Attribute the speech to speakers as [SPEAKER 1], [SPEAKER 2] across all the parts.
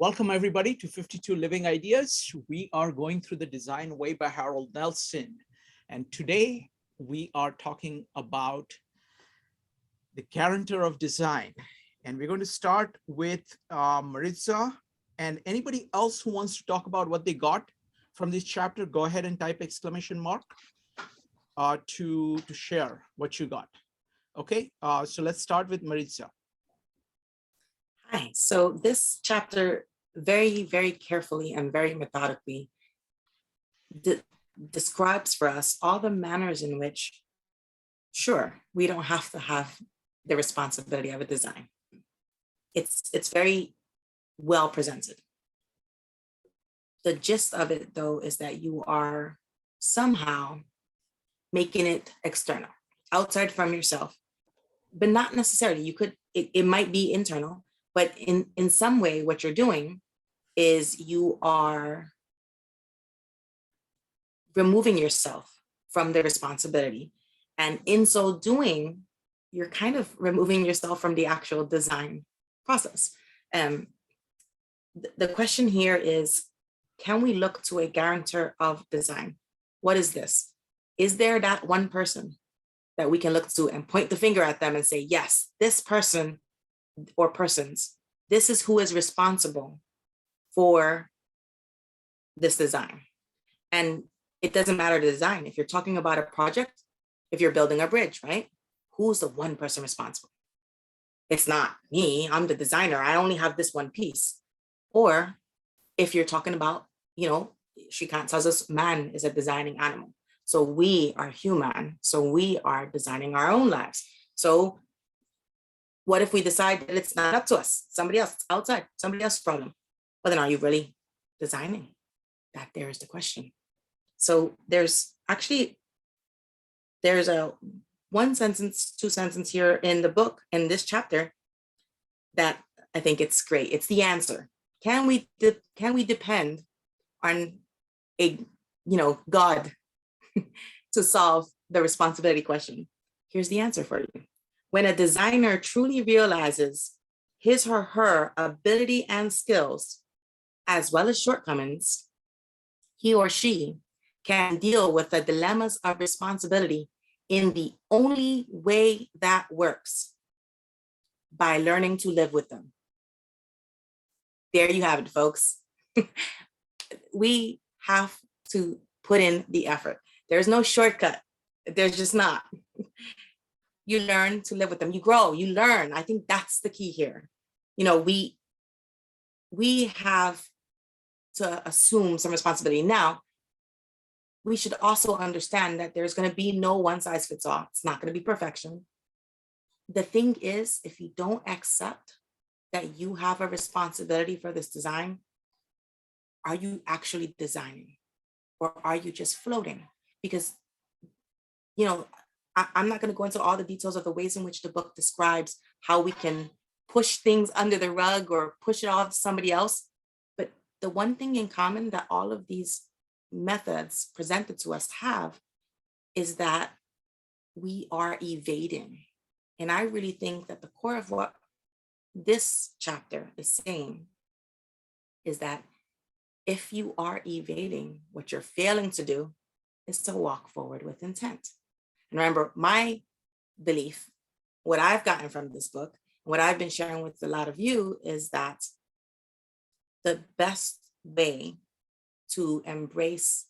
[SPEAKER 1] Welcome everybody to 52 Living Ideas. We are going through the Design Way by Harold Nelson. And today we are talking about the Guarantor of Design. And we're going to start with Maritza, and anybody else who wants to talk about what they got from this chapter, go ahead and type exclamation mark to share what you got. Okay, so let's start with Maritza.
[SPEAKER 2] Hi, so this chapter very, very carefully and very methodically describes for us all the manners in which, sure, we don't have to have the responsibility of a design. It's very well presented. The gist of it, though, is that you are somehow making it external, outside from yourself, but not necessarily. You could, it might be internal, but in some way, what you're doing is you are removing yourself from the responsibility. And in so doing, you're kind of removing yourself from the actual design process. The question here is, can we look to a guarantor of design? What is this? Is there that one person that we can look to and point the finger at them and say, yes, this person or persons, this is who is responsible for this design? And it doesn't matter the design. If you're talking about a project, if you're building a bridge, right? Who's the one person responsible? It's not me, I'm the designer, I only have this one piece. Or if you're talking about, you know, Shrikant tells us man is a designing animal. So we are human. So we are designing our own lives. So what if we decide that it's not up to us? Somebody else, it's outside, somebody else's problem. Well, then are you really designing? That there is the question. So there's a one sentence, two sentence here in the book, in this chapter, that I think it's great. It's the answer. Can we depend on a, God to solve the responsibility question? Here's the answer for you. When a designer truly realizes his or her ability and skills, as well as shortcomings, he or she can deal with the dilemmas of responsibility in the only way that works, by learning to live with them. There you have it, folks. We have to put in the effort. There's no shortcut. There's just not. You learn to live with them. You grow, you learn. I think that's the key here. We have to assume some responsibility. Now, we should also understand that there's going to be no one size fits all. It's not going to be perfection. The thing is, if you don't accept that you have a responsibility for this design, are you actually designing, or are you just floating? Because, I'm not going to go into all the details of the ways in which the book describes how we can push things under the rug or push it off to somebody else. But the one thing in common that all of these methods presented to us have is that we are evading. And I really think that the core of what this chapter is saying is that if you are evading, what you're failing to do is to walk forward with intent. And remember, my belief, what I've gotten from this book, what I've been sharing with a lot of you, is that the best way to embrace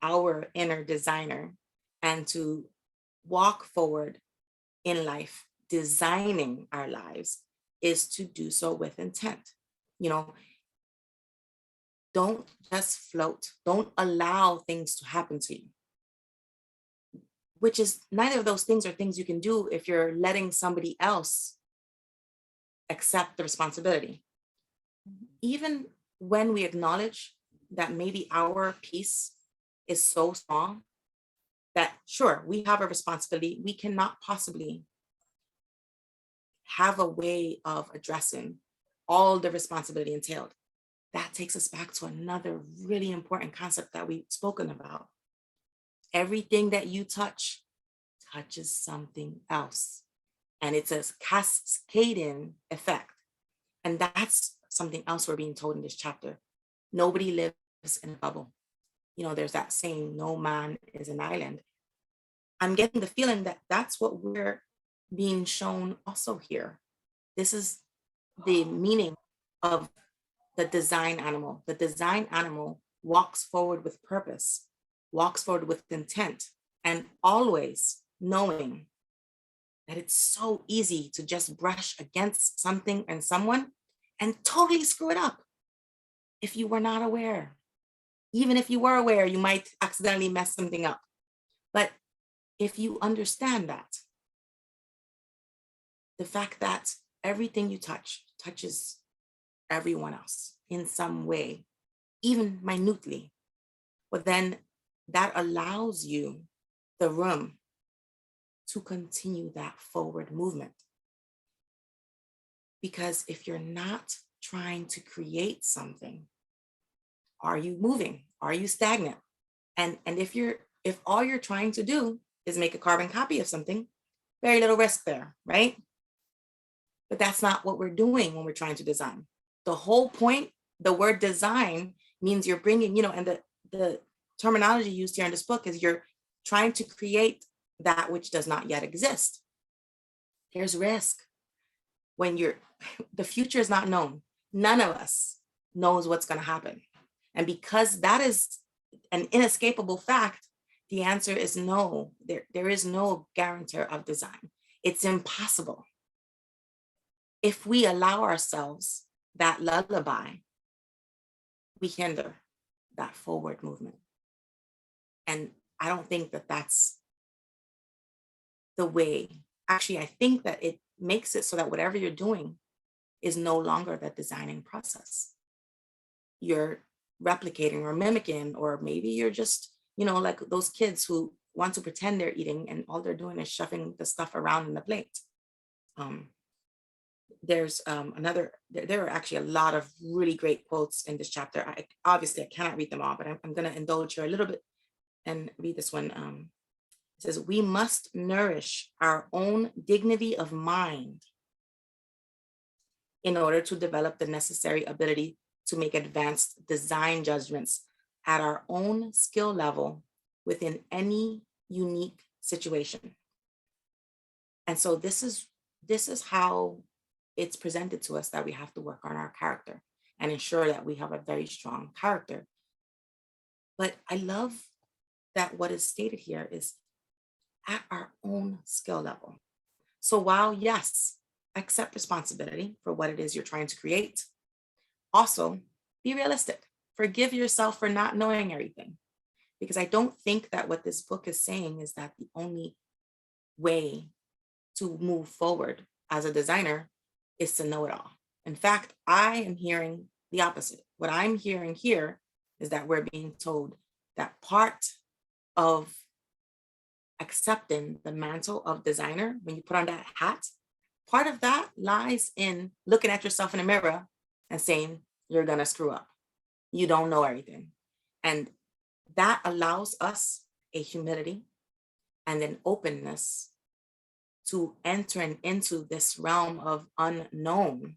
[SPEAKER 2] our inner designer and to walk forward in life, designing our lives, is to do so with intent. Don't just float. Don't allow things to happen to you. Which is, neither of those things are things you can do if you're letting somebody else accept the responsibility. Even when we acknowledge that maybe our piece is so small that, sure, we have a responsibility, we cannot possibly have a way of addressing all the responsibility entailed. That takes us back to another really important concept that we've spoken about. Everything that you touch touches something else. And it's a cascading effect. And that's something else we're being told in this chapter. Nobody lives in a bubble. There's that saying, no man is an island. I'm getting the feeling that that's what we're being shown also here. This is the meaning of the design animal. The design animal walks forward with purpose, walks forward with intent, and always knowing that it's so easy to just brush against something and someone and totally screw it up if you were not aware. Even if you were aware, you might accidentally mess something up. But if you understand that, the fact that everything you touch touches everyone else in some way, even minutely, well, then that allows you the room to continue that forward movement. Because if you're not trying to create something, are you moving? Are you stagnant? And if all you're trying to do is make a carbon copy of something, very little risk there, right? But that's not what we're doing when we're trying to design. The whole point, the word design means you're bringing, and the terminology used here in this book is you're trying to create that which does not yet exist. There's risk when the future is not known. None of us knows what's going to happen. And because that is an inescapable fact, the answer is no. There is no guarantor of design. It's impossible. If we allow ourselves that lullaby, we hinder that forward movement. And I don't think that that's the way. Actually, I think that it makes it so that whatever you're doing is no longer the designing process. You're replicating or mimicking, or maybe you're just, like those kids who want to pretend they're eating and all they're doing is shoving the stuff around in the plate. There's there are actually a lot of really great quotes in this chapter. Obviously I cannot read them all, but I'm going to indulge here a little bit and read this one. It says, we must nourish our own dignity of mind in order to develop the necessary ability to make advanced design judgments at our own skill level within any unique situation. And so this is how it's presented to us, that we have to work on our character and ensure that we have a very strong character. But I love that what is stated here is at our own skill level. So while, yes, accept responsibility for what it is you're trying to create, also be realistic. Forgive yourself for not knowing everything. Because I don't think that what this book is saying is that the only way to move forward as a designer is to know it all. In fact, I am hearing the opposite. What I'm hearing here is that we're being told that part of accepting the mantle of designer, when you put on that hat, part of that lies in looking at yourself in the mirror and saying, you're going to screw up. You don't know everything. And that allows us a humility and an openness to entering into this realm of unknown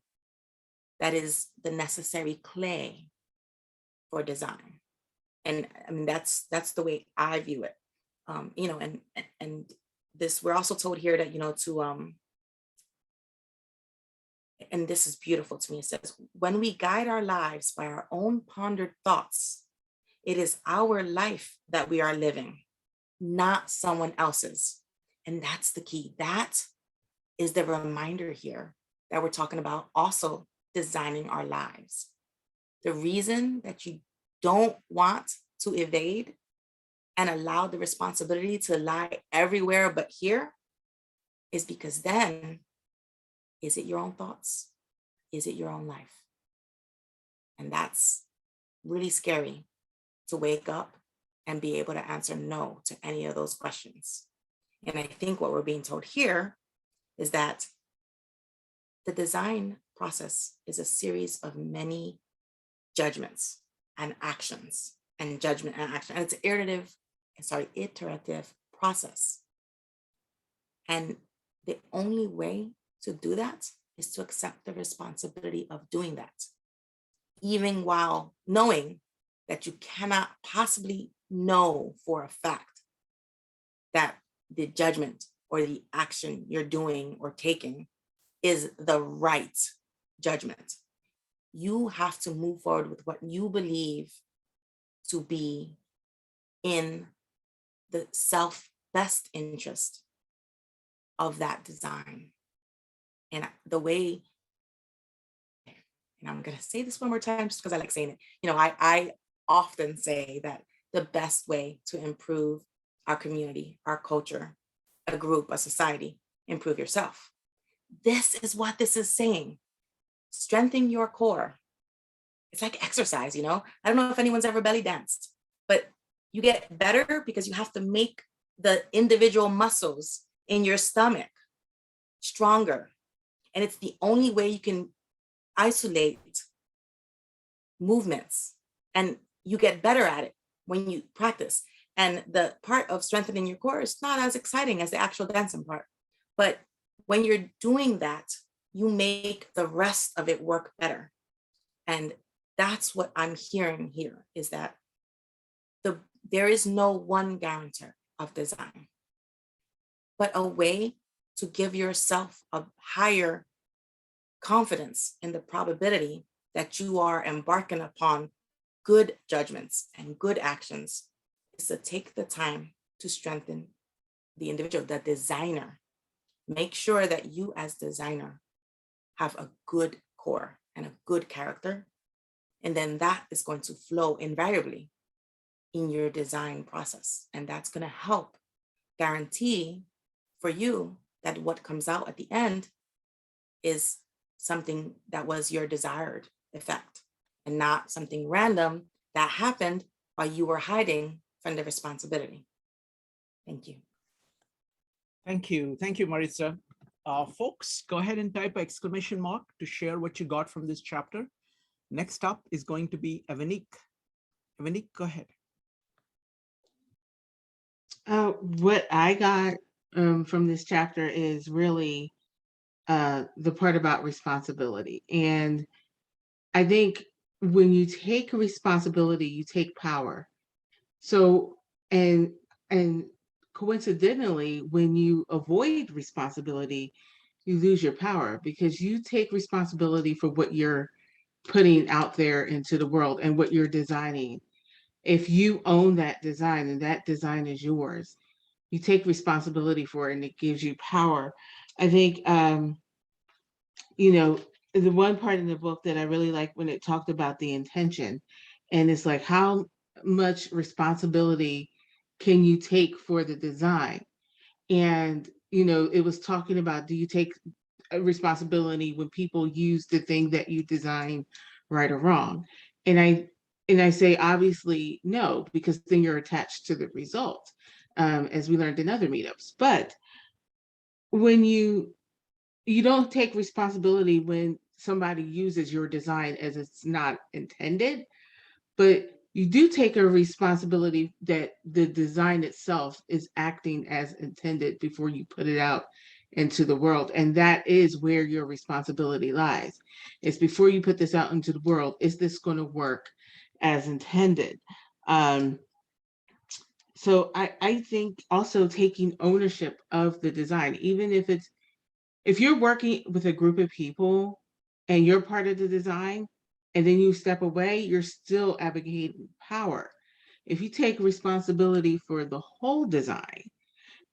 [SPEAKER 2] that is the necessary clay for design. And I mean, that's the way I view it. And this, we're also told here that, and this is beautiful to me. It says, when we guide our lives by our own pondered thoughts, it is our life that we are living, not someone else's. And that's the key. That is the reminder here that we're talking about also designing our lives. The reason that you don't want to evade and allow the responsibility to lie everywhere but here is because then, is it your own thoughts? Is it your own life? And that's really scary, to wake up and be able to answer no to any of those questions. And I think what we're being told here is that the design process is a series of many judgments and actions, and judgment and action. And it's an iterative process. And the only way to do that is to accept the responsibility of doing that. even while knowing that you cannot possibly know for a fact that the judgment or the action you're doing or taking is the right judgment. You have to move forward with what you believe to be in the best interest of that design. And the way, and I'm going to say this one more time just because I like saying it, I often say that the best way to improve our community, our culture, a group, a society, improve yourself. This is what this is saying. Strengthen your core. It's like exercise, I don't know if anyone's ever belly danced, but you get better because you have to make the individual muscles in your stomach stronger. And it's the only way you can isolate movements, and you get better at it when you practice. And the part of strengthening your core is not as exciting as the actual dancing part. But when you're doing that, you make the rest of it work better. And that's what I'm hearing here, is that there is no one guarantor of design, but a way to give yourself a higher confidence in the probability that you are embarking upon good judgments and good actions is to take the time to strengthen the individual, the designer. Make sure that you as designer have a good core and a good character. And then that is going to flow invariably in your design process. And that's going to help guarantee for you that what comes out at the end is something that was your desired effect and not something random that happened while you were hiding from the responsibility. Thank you.
[SPEAKER 1] Thank you. Thank you, Maritza. Folks, go ahead and type exclamation mark to share what you got from this chapter. Next up is going to be Evanik. Evanik, go ahead.
[SPEAKER 3] What I got from this chapter is really the part about responsibility. And I think when you take responsibility, you take power. So, and coincidentally, when you avoid responsibility, you lose your power, because you take responsibility for what you're putting out there into the world and what you're designing. If you own that design and that design is yours, you take responsibility for it and it gives you power. I think, the one part in the book that I really like when it talked about the intention, and it's like, how much responsibility can you take for the design? And, it was talking about, do you take a responsibility when people use the thing that you design right or wrong? And I say, obviously, no, because then you're attached to the result, as we learned in other meetups. But when you don't take responsibility when somebody uses your design as it's not intended, but you do take a responsibility that the design itself is acting as intended before you put it out into the world. And that is where your responsibility lies. It's before you put this out into the world, is this going to work as intended? So I think also taking ownership of the design, even if you're working with a group of people and you're part of the design and then you step away, you're still advocating power. If you take responsibility for the whole design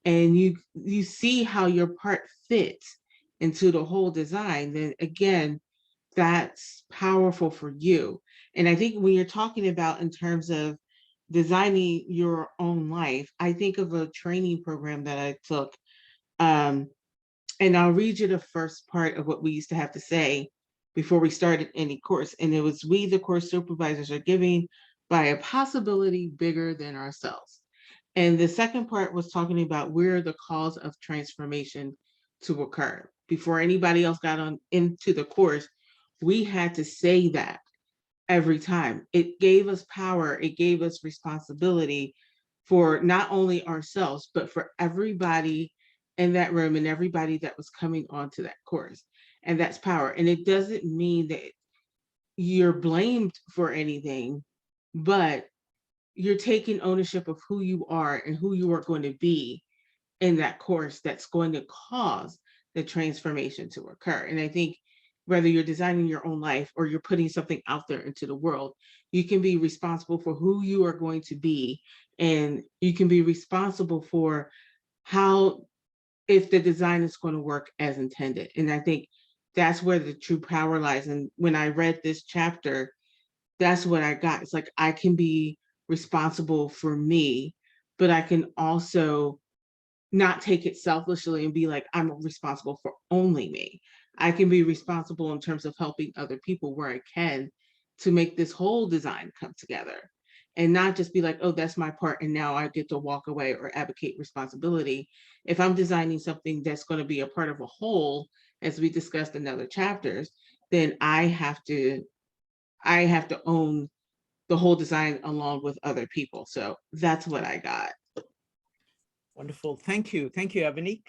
[SPEAKER 3] and you see how your part fits into the whole design, then again, that's powerful for you. And I think when you're talking about in terms of designing your own life, I think of a training program that I took. And I'll read you the first part of what we used to have to say before we started any course. And it was, we, the course supervisors, are giving by a possibility bigger than ourselves. And the second part was talking about we're the cause of transformation to occur. Before anybody else got on into the course, we had to say that every time. It gave us power, it gave us responsibility for not only ourselves, but for everybody in that room and everybody that was coming onto that course. And that's power. And it doesn't mean that you're blamed for anything, but you're taking ownership of who you are and who you are going to be in that course that's going to cause the transformation to occur. And I think whether you're designing your own life or you're putting something out there into the world, you can be responsible for who you are going to be. And you can be responsible for how, if the design is going to work as intended. And I think that's where the true power lies. And when I read this chapter, that's what I got. It's like I can be responsible for me, but I can also not take it selfishly and be like, I'm responsible for only me. I can be responsible in terms of helping other people where I can to make this whole design come together and not just be like, oh, that's my part. And now I get to walk away or advocate responsibility. If I'm designing something that's going to be a part of a whole, as we discussed in other chapters, then I have to own the whole design along with other people. So that's what I got.
[SPEAKER 1] Wonderful. Thank you. Thank you, Avanik.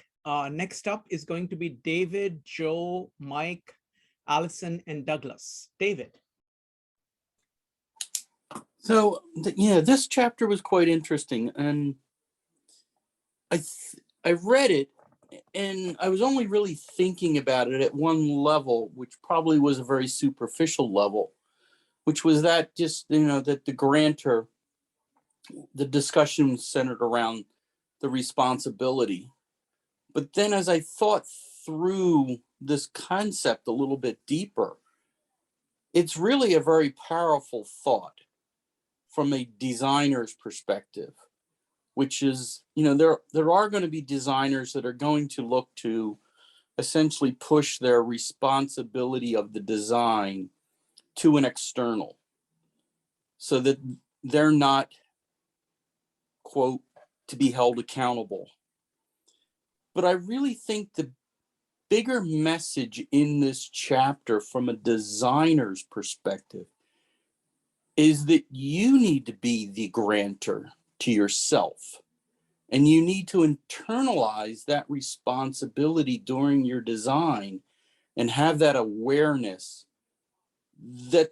[SPEAKER 1] Next up is going to be David, Joe, Mike, Allison, and Douglas. David.
[SPEAKER 4] So, yeah, this chapter was quite interesting. And I read it and I was only really thinking about it at one level, which probably was a very superficial level, which was that just, that the grantor, the discussion was centered around the responsibility. But then as I thought through this concept a little bit deeper, it's really a very powerful thought from a designer's perspective, which is, there are going to be designers that are going to look to essentially push their responsibility of the design to an external so that they're not, quote, to be held accountable. But I really think the bigger message in this chapter from a designer's perspective is that you need to be the grantor to yourself. And you need to internalize that responsibility during your design and have that awareness that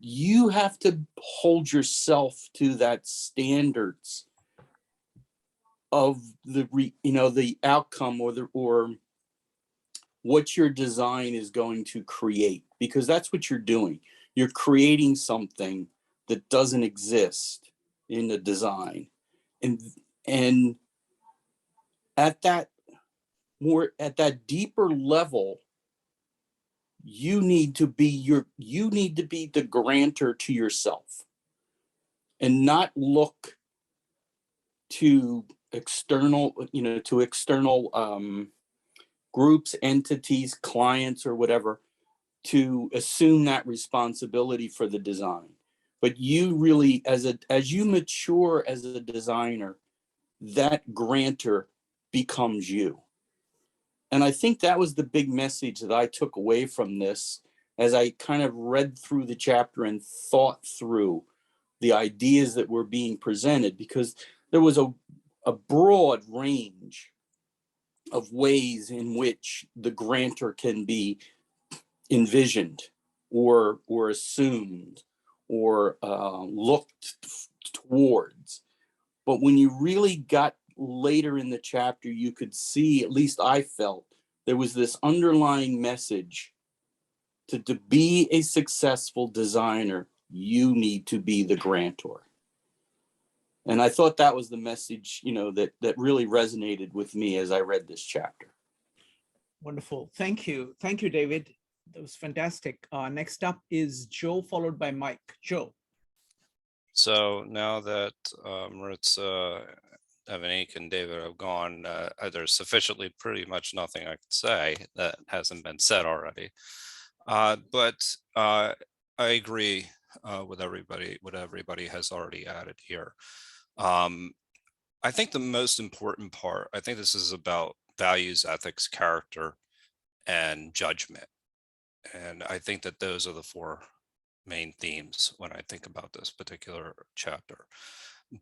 [SPEAKER 4] you have to hold yourself to that standards of the outcome or what your design is going to create, because that's what you're doing. You're creating something that doesn't exist in the design. And at that deeper level, you need to be the grantor to yourself and not look to external groups, entities, clients, or whatever, to assume that responsibility for the design. But you really, as you mature as a designer, that grantor becomes you. And I think that was the big message that I took away from this as I kind of read through the chapter and thought through the ideas that were being presented, because there was a broad range of ways in which the grantor can be envisioned or assumed or looked towards. But when you really got later in the chapter, you could see, at least I felt, there was this underlying message to be a successful designer, you need to be the grantor. And I thought that was the message, that really resonated with me as I read this chapter.
[SPEAKER 1] Wonderful. Thank you. Thank you, David. That was fantastic. Next up is Joe, followed by Mike. Joe.
[SPEAKER 5] So now that Maritza, Avanik, and David have gone, there's sufficiently pretty much nothing I could say that hasn't been said already. But I agree with everybody, what everybody has already added here. I think the most important part, I think this is about values, ethics, character, and judgment. And I think that those are the four main themes when I think about this particular chapter.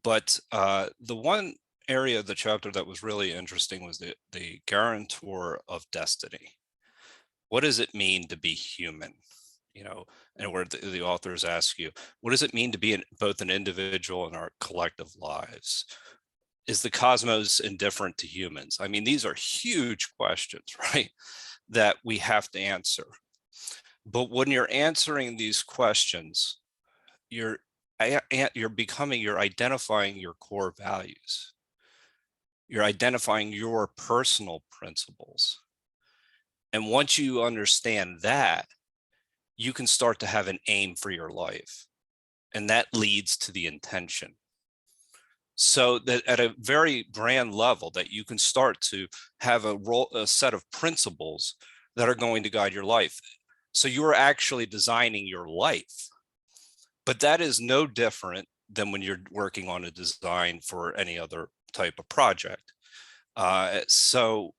[SPEAKER 5] But the one area of the chapter that was really interesting was the guarantor of destiny. What does it mean to be human? and where the authors ask you, what does it mean to be both an individual and our collective lives? Is the cosmos indifferent to humans? I mean, these are huge questions, right? That we have to answer. But when you're answering these questions, you're identifying your core values. You're identifying your personal principles. And once you understand that, you can start to have an aim for your life. And that leads to the intention. So that at a very grand level, that you can start to have a set of principles that are going to guide your life. So you're actually designing your life. But that is no different than when you're working on a design for any other type of project. So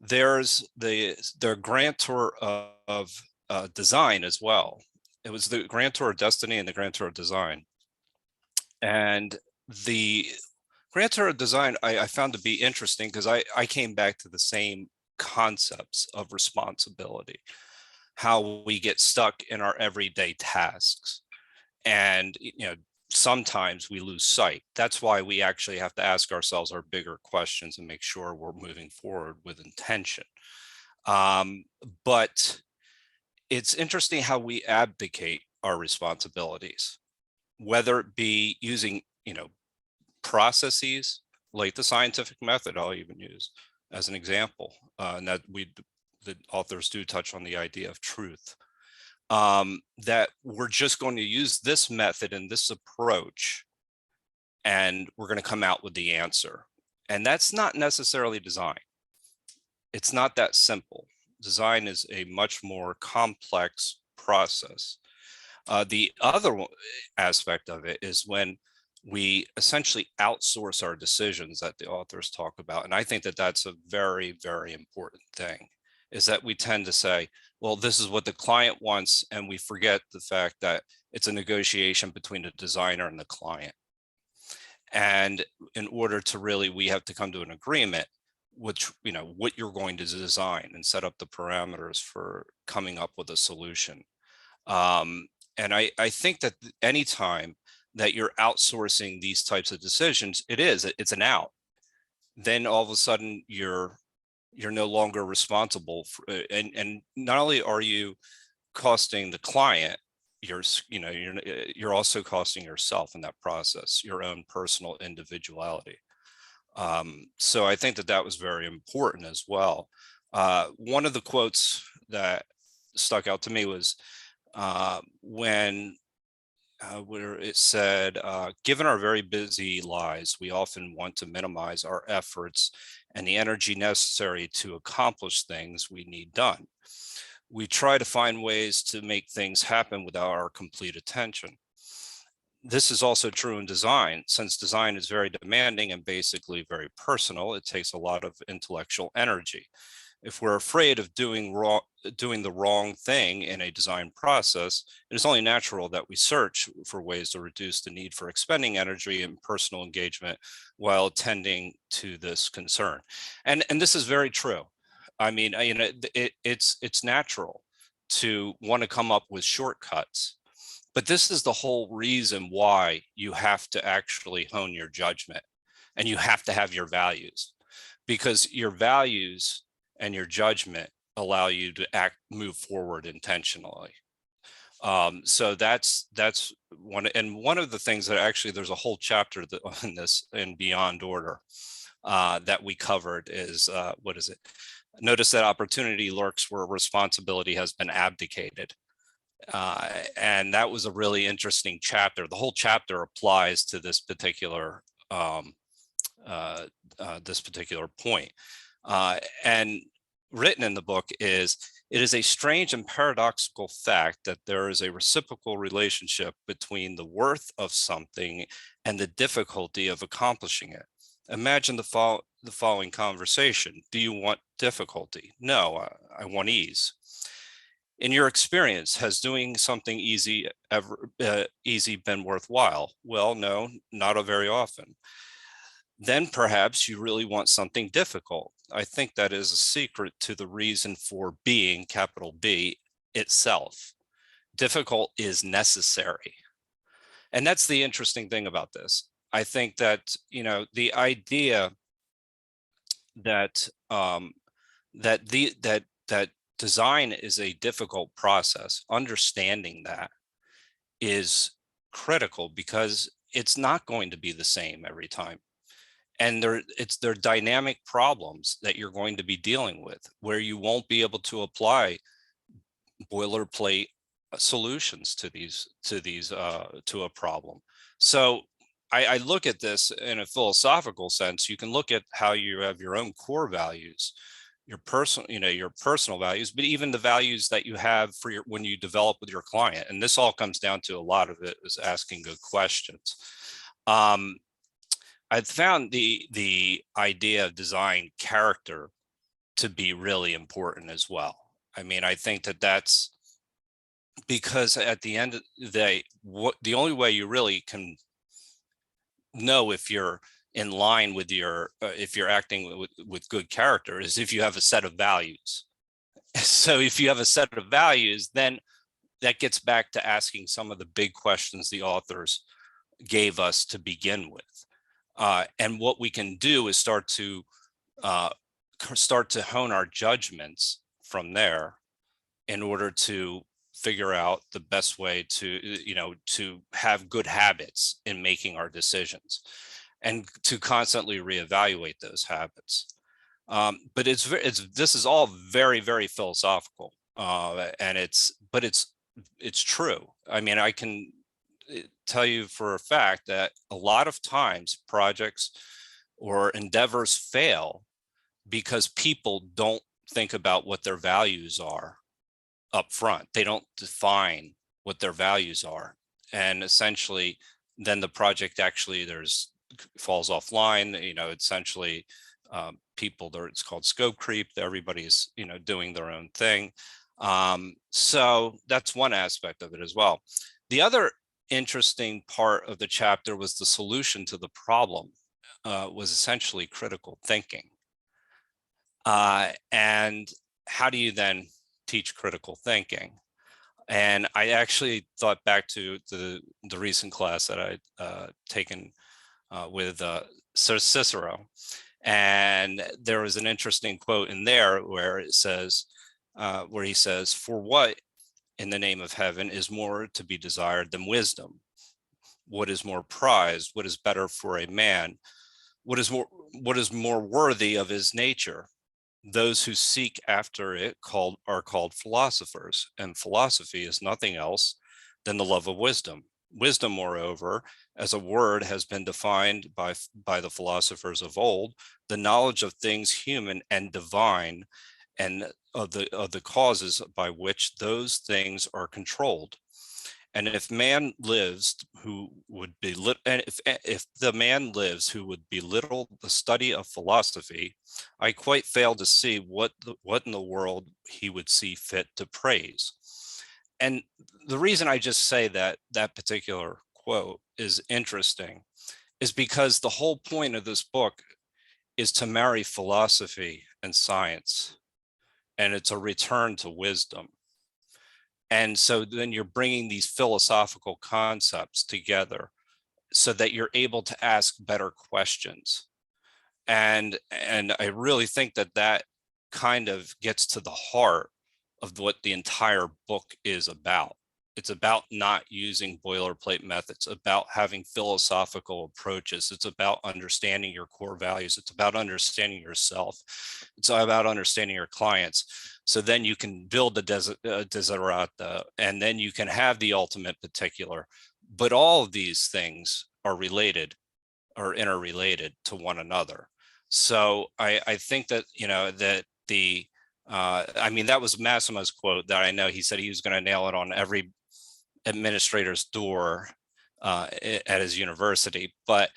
[SPEAKER 5] there's the grantor of design as well. It was the grantor of destiny and the grantor of design. And the grantor of design I found to be interesting because I came back to the same concepts of responsibility, how we get stuck in our everyday tasks. And sometimes we lose sight. That's why we actually have to ask ourselves our bigger questions and make sure we're moving forward with intention. But it's interesting how we abdicate our responsibilities, whether it be using processes like the scientific method I'll even use as an example, and that the authors do touch on the idea of truth. That we're just going to use this method and this approach, and we're going to come out with the answer. And that's not necessarily design. It's not that simple. Design is a much more complex process. The other aspect of it is when we essentially outsource our decisions that the authors talk about. And I think that that's a very, very important thing, is that we tend to say, well, this is what the client wants, and we forget the fact that it's a negotiation between the designer and the client. And in order to really, we have to come to an agreement, which, what you're going to design and set up the parameters for coming up with a solution. And I think that anytime that you're outsourcing these types of decisions, it's an out. Then all of a sudden you're no longer responsible for, and not only are you costing the client, you're also costing yourself in that process, your own personal individuality. So I think that was very important as well. One of the quotes that stuck out to me was where it said, given our very busy lives, we often want to minimize our efforts and the energy necessary to accomplish things we need done. We try to find ways to make things happen without our complete attention. This is also true in design. Since design is very demanding and basically very personal, it takes a lot of intellectual energy. If we're afraid of doing the wrong thing in a design process, it is only natural that we search for ways to reduce the need for expending energy and personal engagement while attending to this concern. And this is very true. I mean, it's natural to want to come up with shortcuts, but this is the whole reason why you have to actually hone your judgment, and you have to have your values, because your values and your judgment allow you to move forward intentionally. So that's one of the things that actually there's a whole chapter on this in Beyond Order that we covered is, what is it? Notice that opportunity lurks where responsibility has been abdicated. And that was a really interesting chapter. The whole chapter applies to this particular point. And written in the book is, it is a strange and paradoxical fact that there is a reciprocal relationship between the worth of something and the difficulty of accomplishing it. Imagine the following conversation. Do you want difficulty? No, I want ease. In your experience, has doing something easy been worthwhile? Well, no, not very often. Then perhaps you really want something difficult. I think that is a secret to the reason for being, capital B, itself. difficult is necessary. And that's the interesting thing about this. I think that, you know, the idea that that design is a difficult process, understanding that is critical, because it's not going to be the same every time. And they're dynamic problems that you're going to be dealing with, where you won't be able to apply boilerplate solutions to to a problem. So I look at this in a philosophical sense. You can look at how you have your own core values, your personal, you know, your personal values, but even the values that you have for your, when you develop with your client. And this all comes down to, a lot of it is asking good questions. I've found the idea of design character to be really important as well. I mean, I think that that's because at the end of the day, the only way you really can know if you're in line with your, if you're acting with good character, is if you have a set of values. So if you have a set of values, then that gets back to asking some of the big questions the authors gave us to begin with. And what we can do is start to hone our judgments from there, in order to figure out the best way to, you know, to have good habits in making our decisions, and to constantly reevaluate those habits. But this is all very, very philosophical, and it's true. I mean, I can tell you for a fact that a lot of times projects or endeavors fail because people don't think about what their values are up front. They don't define what their values are. And essentially, then the project actually falls offline. You know, essentially, people there, it's called scope creep. Everybody's, you know, doing their own thing. So that's one aspect of it as well. The other interesting part of the chapter was the solution to the problem, was essentially critical thinking. And how do you then teach critical thinking? And I actually thought back to the recent class that I'd taken with Sir Cicero. And there was an interesting quote in there where it says, where he says, "For what in the name of heaven is more to be desired than wisdom? What is more prized? What is better for a man? What is more worthy of his nature? Those who seek after it are called philosophers, and philosophy is nothing else than the love of wisdom. Wisdom, moreover, as a word, has been defined by the philosophers of old, the knowledge of things human and divine, and of the causes by which those things are controlled. And if man lives who would be and if the man lives who would belittle the study of philosophy, I quite fail to see what in the world he would see fit to praise." And the reason I just say that particular quote is interesting is because the whole point of this book is to marry philosophy and science, and it's a return to wisdom. And so then you're bringing these philosophical concepts together so that you're able to ask better questions. And I really think that kind of gets to the heart of what the entire book is about. It's about not using boilerplate methods, about having philosophical approaches. It's about understanding your core values. It's about understanding yourself. It's about understanding your clients. So then you can build the desiderata, and then you can have the ultimate particular. But all of these things are related or interrelated to one another. So I think that, you know, that I mean, that was Massimo's quote that I know he said he was going to nail it on every administrator's door at his university. But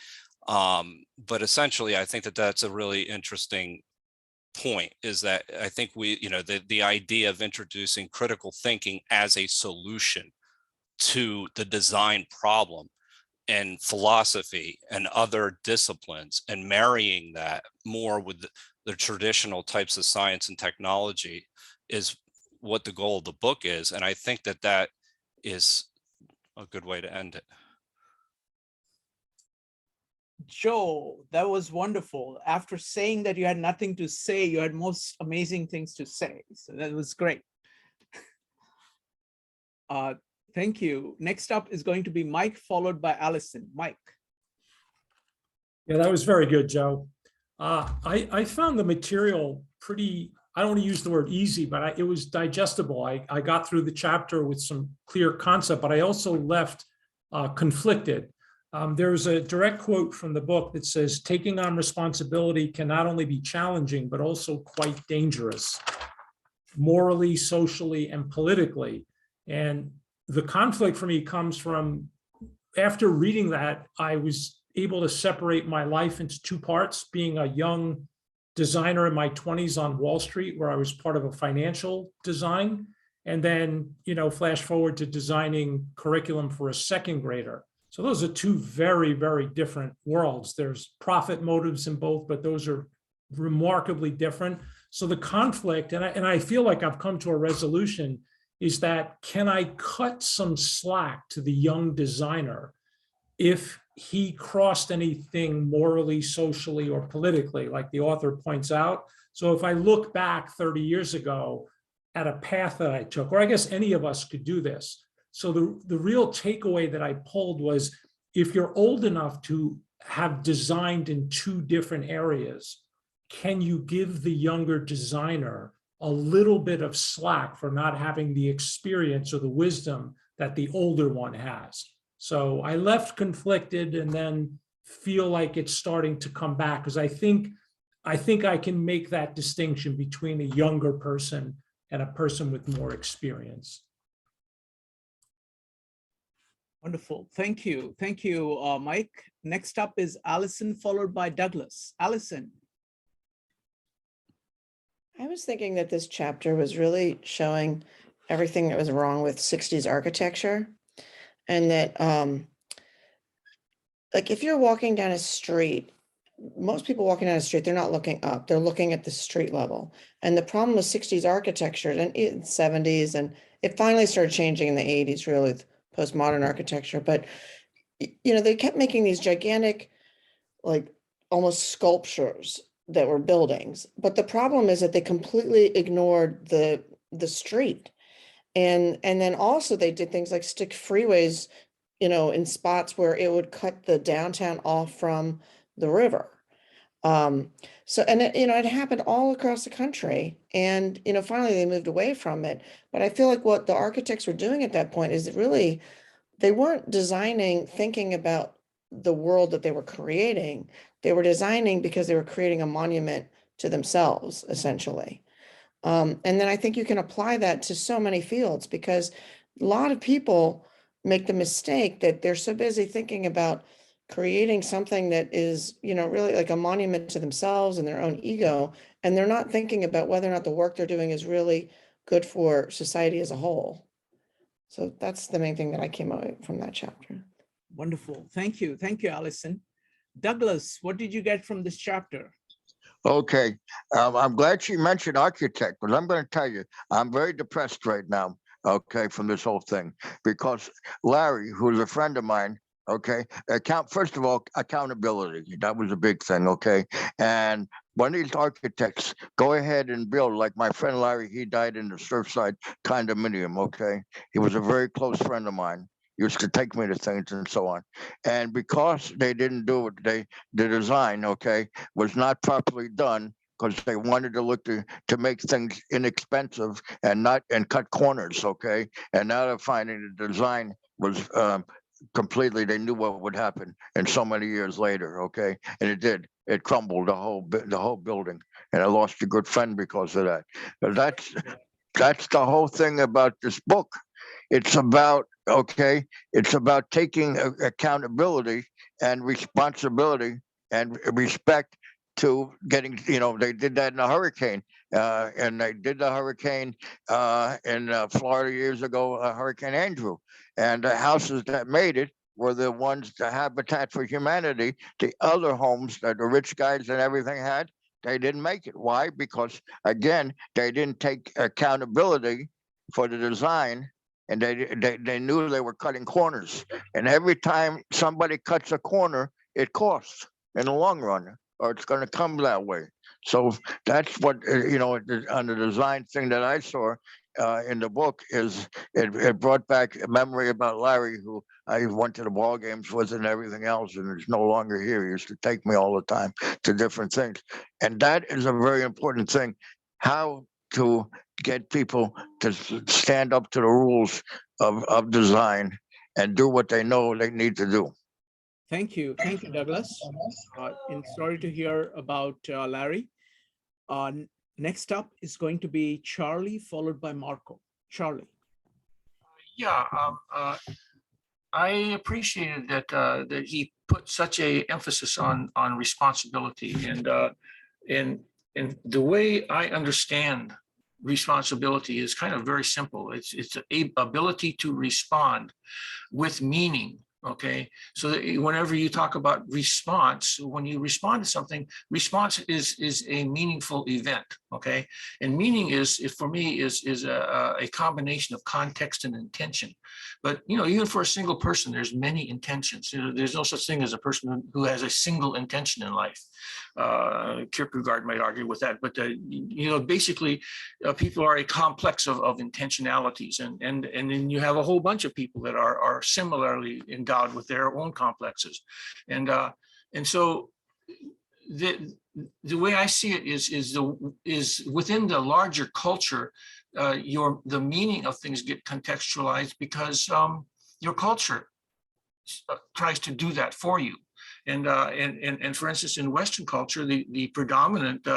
[SPEAKER 5] essentially, I think that that's a really interesting point, is that I think we, you know, the idea of introducing critical thinking as a solution to the design problem and philosophy and other disciplines, and marrying that more with the traditional types of science and technology, is what the goal of the book is. And I think that is a good way to end it.
[SPEAKER 1] Joe, that was wonderful. After saying that you had nothing to say, you had most amazing things to say. So that was great. Thank you. Next up is going to be Mike, followed by Allison. Mike.
[SPEAKER 6] Yeah, that was very good, Joe. I found the material pretty, I don't want to use the word easy, but it was digestible. I got through the chapter with some clear concept, but I also left conflicted. There's a direct quote from the book that says, taking on responsibility can not only be challenging, but also quite dangerous, morally, socially, and politically. And the conflict for me comes from, after reading that, I was able to separate my life into two parts, being a young designer in my 20s on Wall Street, where I was part of a financial design, and then, flash forward to designing curriculum for a second grader. So those are two very, very different worlds. There's profit motives in both, but those are remarkably different. So the conflict, and I feel like I've come to a resolution, is that can I cut some slack to the young designer if he crossed anything morally, socially, or politically, like the author points out? So if I look back 30 years ago at a path that I took, or I guess any of us could do this. So the real takeaway that I pulled was, if you're old enough to have designed in two different areas, can you give the younger designer a little bit of slack for not having the experience or the wisdom that the older one has? So I left conflicted and then feel like it's starting to come back, because I think I can make that distinction between a younger person and a person with more experience.
[SPEAKER 1] Wonderful. Thank you. Thank you, Mike. Next up is Allison, followed by Douglas. Allison.
[SPEAKER 7] I was thinking that this chapter was really showing everything that was wrong with 60s architecture, and that like if you're walking down a street, most people walking down a street, they're not looking up, they're looking at the street level. And the problem with 60s architecture and in 70s, and it finally started changing in the 80s, really, with postmodern architecture. But they kept making these gigantic, like almost sculptures that were buildings. But the problem is that they completely ignored the street. And then also they did things like stick freeways, in spots where it would cut the downtown off from the river. So, and it happened all across the country, and, finally they moved away from it. But I feel like what the architects were doing at that point is that really, they weren't designing, thinking about the world that they were creating. They were designing because they were creating a monument to themselves, essentially. And then I think you can apply that to so many fields, because a lot of people make the mistake that they're so busy thinking about creating something that is, really like a monument to themselves and their own ego. And they're not thinking about whether or not the work they're doing is really good for society as a whole. So that's the main thing that I came away from that chapter.
[SPEAKER 1] Wonderful. Thank you. Thank you, Allison. Douglas, what did you get from this chapter?
[SPEAKER 8] Okay, I'm glad she mentioned architect, but I'm going to tell you, I'm very depressed right now, okay, from this whole thing, because Larry, who's a friend of mine, okay, first of all, accountability, that was a big thing, okay, and when these architects go ahead and build, like my friend Larry, he died in the Surfside condominium, okay, he was a very close friend of mine. Used to take me to things and so on. And because they didn't do it, the design, okay, was not properly done, because they wanted to look to make things inexpensive and cut corners, okay? And now they're finding the design was completely, they knew what would happen, and so many years later, okay? And it did. It crumbled the whole building, and I lost a good friend because of that. But that's the whole thing about this book. It's about, okay, it's about taking accountability and responsibility and respect to getting, they did that in a hurricane, and they did the hurricane in Florida years ago, Hurricane Andrew, and the houses that made it were the ones, the Habitat for Humanity. The other homes that the rich guys and everything had, they didn't make it. Why? Because again, they didn't take accountability for the design and they knew they were cutting corners. And every time somebody cuts a corner, it costs in the long run, or it's going to come that way. So that's what on the design thing that I saw in the book is it brought back a memory about Larry, who I went to the ball games with and everything else, and is no longer here. He used to take me all the time to different things, and that is a very important thing. How to get people to stand up to the rules of design and do what they know they need to do.
[SPEAKER 1] Thank you, Douglas. And sorry to hear about Larry. Next up is going to be Charlie, followed by Marco. Charlie.
[SPEAKER 9] Yeah, I appreciated that he put such a emphasis on responsibility, and the way I understand responsibility is kind of very simple. It's a ability to respond with meaning. Okay, so that whenever you talk about response, when you respond to something, response is a meaningful event. Okay, and meaning for me is a combination of context and intention. But even for a single person, there's many intentions. There's no such thing as a person who has a single intention in life. Kierkegaard might argue with that, but basically, people are a complex of intentionalities, and then you have a whole bunch of people that are similarly endowed with their own complexes, and so the way I see it is within the larger culture, the meaning of things get contextualized because your culture tries to do that for you. And for instance, in Western culture, the predominant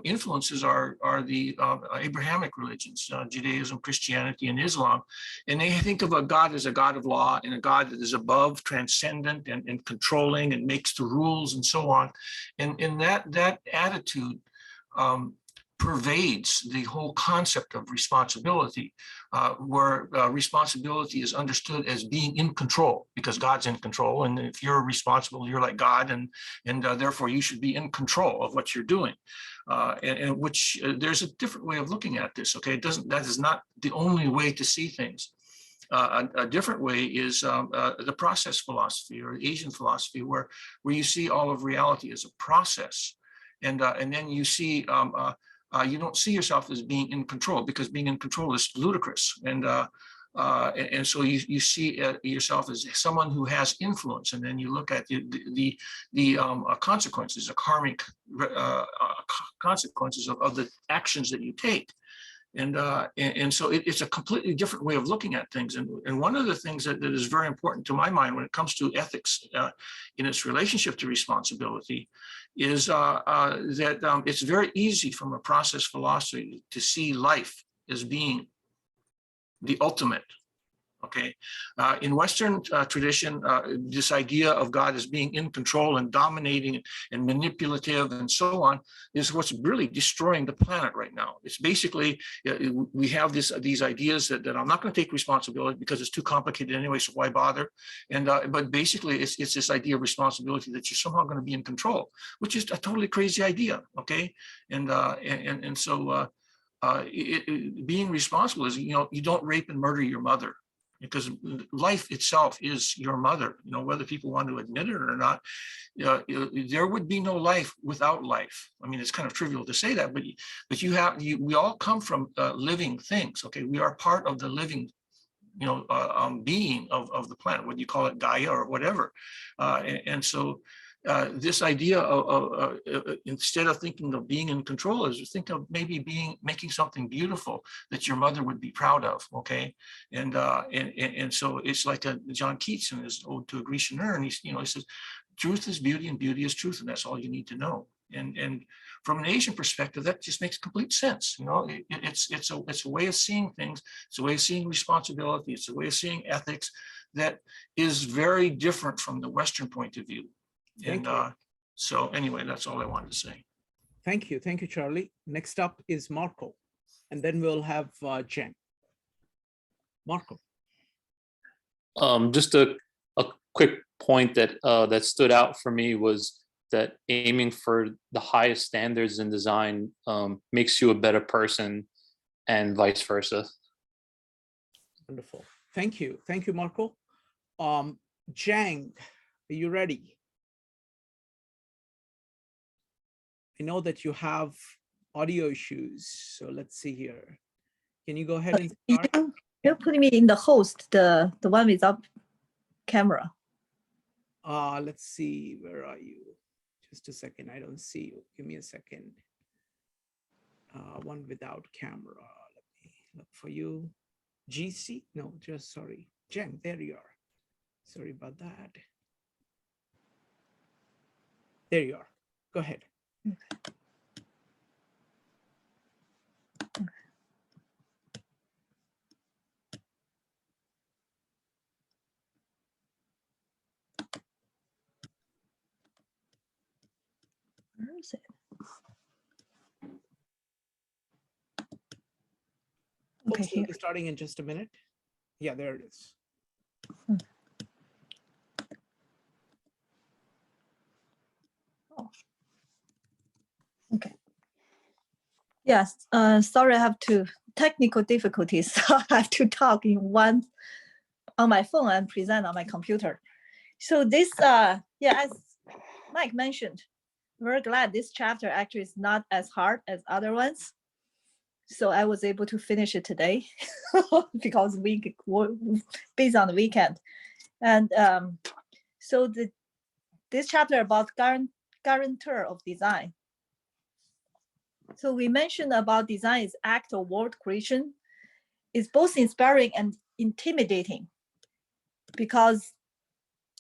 [SPEAKER 9] influences are the Abrahamic religions, Judaism, Christianity, and Islam. And they think of a God as a God of law and a God that is above, transcendent, and controlling, and makes the rules and so on. And that attitude pervades the whole concept of responsibility, where responsibility is understood as being in control because God's in control. And if you're responsible, you're like God, and therefore you should be in control of what you're doing. And which there's a different way of looking at this. Okay, that is not the only way to see things. A different way is the process philosophy or Asian philosophy, where you see all of reality as a process, and then you see. You don't see yourself as being in control, because being in control is ludicrous. And so you see yourself as someone who has influence, and then you look at the consequences, the karmic consequences of the actions that you take. And so it's a completely different way of looking at things. And one of the things that is very important to my mind when it comes to ethics in its relationship to responsibility is that it's very easy from a process philosophy to see life as being the ultimate. Okay, in Western tradition, this idea of God as being in control and dominating and manipulative and so on is what's really destroying the planet right now. It's basically, we have these ideas that I'm not going to take responsibility because it's too complicated anyway, so why bother? And but basically, it's this idea of responsibility that you're somehow going to be in control, which is a totally crazy idea. Okay, and so being responsible is you don't rape and murder your mother, because life itself is your mother, whether people want to admit it or not. There would be no life without life. I mean, it's kind of trivial to say that, but we all come from living things. Okay, we are part of the living, being of the planet, whether you call it Gaia or whatever. And so this idea of instead of thinking of being in control, is think of maybe making something beautiful that your mother would be proud of. Okay, and so it's like John Keats in his Ode to a Grecian Urn. He says, "Truth is beauty, and beauty is truth, and that's all you need to know." And from an Asian perspective, that just makes complete sense. It's a way of seeing things. It's a way of seeing responsibility. It's a way of seeing ethics that is very different from the Western point of view. And so anyway, that's all I wanted to say.
[SPEAKER 1] Thank you, Charlie. Next up is Marco, and then we'll have Jen. Marco.
[SPEAKER 10] Just a quick point that stood out for me was that aiming for the highest standards in design makes you a better person, and vice versa.
[SPEAKER 1] Wonderful. Thank you. Thank you, Marco. Jang, are you ready? I know that you have audio issues, so let's see here. Can you go ahead and start?
[SPEAKER 11] You're putting me in the host, the one without camera.
[SPEAKER 1] Let's see, where are you? Just a second, I don't see you. Give me a second. One without camera. Let me look for you. GC? No, just sorry. Jen, there you are. Sorry about that. There you are. Go ahead.
[SPEAKER 11] Where is it? Okay,
[SPEAKER 1] Folks will
[SPEAKER 11] here.
[SPEAKER 1] be starting in just a minute. Yeah, there it is.
[SPEAKER 11] Oh. Okay. Yes, sorry, I have technical difficulties. So I have to talk in one on my phone and present on my computer. So this, yeah, as Mike mentioned, we're glad this chapter actually is not as hard as other ones. So I was able to finish it today because we based on the weekend. And so this chapter about guarantor of design. So we mentioned about design is act of world creation. It's both inspiring and intimidating because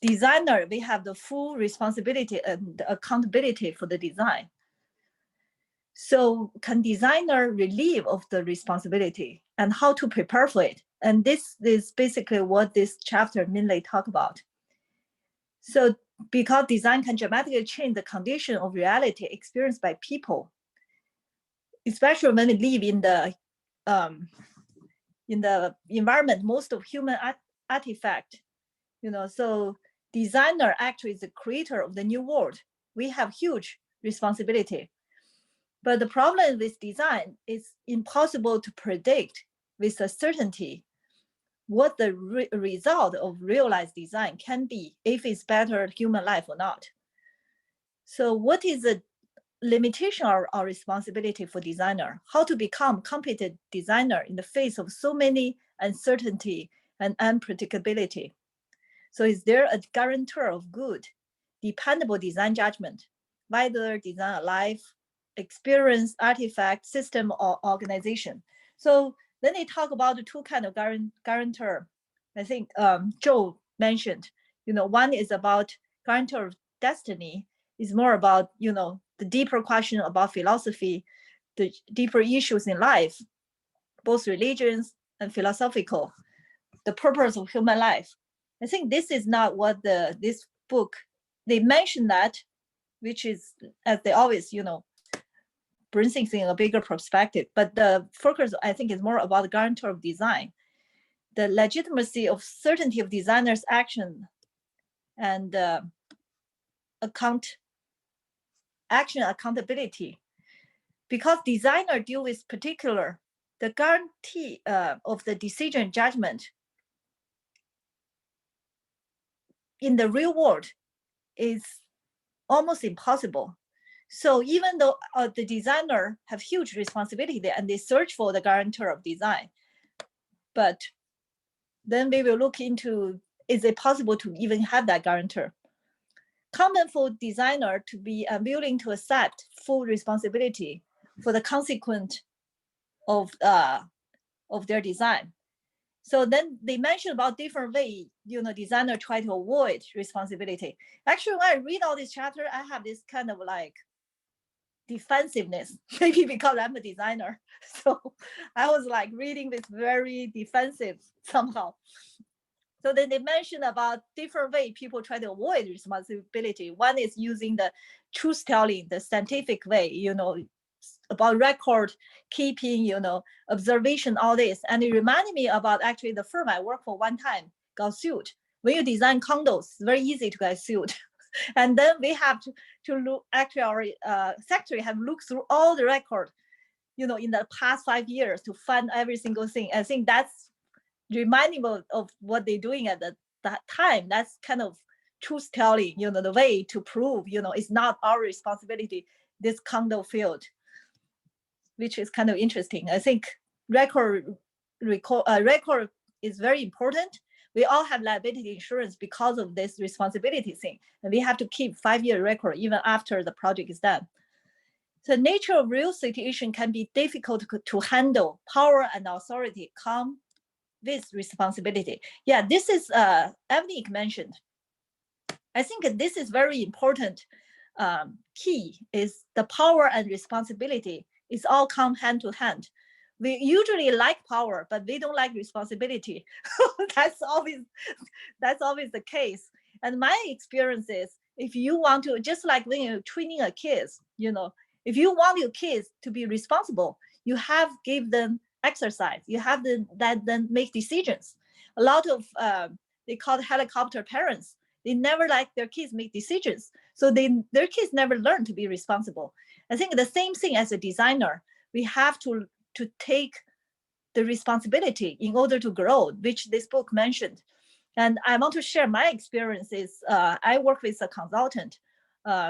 [SPEAKER 11] designer, we have the full responsibility and accountability for the design. So can designer relieve of the responsibility and how to prepare for it? And this is basically what this chapter mainly talk about. So because design can dramatically change the condition of reality experienced by people, especially when we live in the environment, most of human artifact, so designer actually is the creator of the new world. We have huge responsibility. But the problem with design is impossible to predict with a certainty what the result of realized design can be, if it's better human life or not. So what is the limitation or responsibility for designer? How to become competent designer in the face of so many uncertainty and unpredictability? So is there a guarantor of good, dependable design judgment, whether design a life, experience, artifact, system, or organization? So then they talk about the two kind of guarantor. I think Joe mentioned, one is about guarantor of destiny, is more about, the deeper question about philosophy, the deeper issues in life, both religions and philosophical, the purpose of human life. I think this is not what this book, they mention that, which is, as they always, bring things in a bigger perspective. But the focus, I think, is more about the guarantor of design, the legitimacy of certainty of designer's action, and accountability. Because designer deal with particular, the guarantee of the decision judgment in the real world is almost impossible. So even though the designer have huge responsibility there and they search for the guarantor of design, but then we will look into, is it possible to even have that guarantor? Common for designer to be willing to accept full responsibility for the consequence of their design. So then they mentioned about different way, designer try to avoid responsibility. Actually, when I read all this chapter, I have this kind of like defensiveness, maybe because I'm a designer. So I was like reading this very defensive somehow. So then they mentioned about different way people try to avoid responsibility. One is using the truth telling, the scientific way, about record keeping, observation, all this. And it reminded me about actually the firm I worked for one time got sued. When you design condos, it's very easy to get sued. And then we have to look, actually our secretary have looked through all the record, in the past 5 years to find every single thing. I think that's reminding of what they're doing at that time. That's kind of truth telling, the way to prove, it's not our responsibility, this condo field, which is kind of interesting. I think record is very important. We all have liability insurance because of this responsibility thing. And we have to keep 5-year record even after the project is done. The nature of real situation can be difficult to handle. Power and authority come with responsibility. Yeah, this is Avnik mentioned. I think this is very important. Key is the power and responsibility is all come hand to hand. We usually like power, but we don't like responsibility. that's always the case. And my experience is, if you want to, just like when you're training a kids, if you want your kids to be responsible, you have give them exercise. You have to let them make decisions. A lot of they call it helicopter parents. They never like their kids make decisions, so their kids never learn to be responsible. I think the same thing as a designer, we have to take the responsibility in order to grow, which this book mentioned. And I want to share my experiences. I work with a consultant,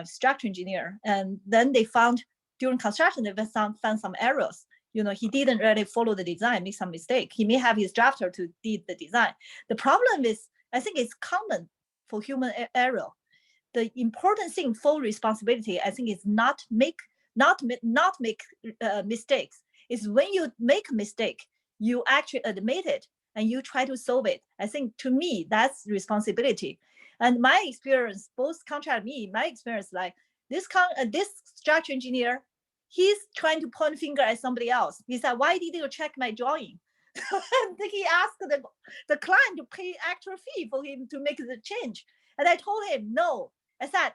[SPEAKER 11] structural engineer, and then they found during construction, they found some errors. He didn't really follow the design, make some mistake. He may have his drafter to did the design. The problem is, I think it's common for human error. The important thing for responsibility, I think, is not make mistakes. Is when you make a mistake, you actually admit it and you try to solve it. I think, to me, that's responsibility. And my experience, both contract me, my experience, like this structural engineer, he's trying to point finger at somebody else. He said, "Why did you check my drawing?" He asked the client to pay actual fee for him to make the change. And I told him, no. I said,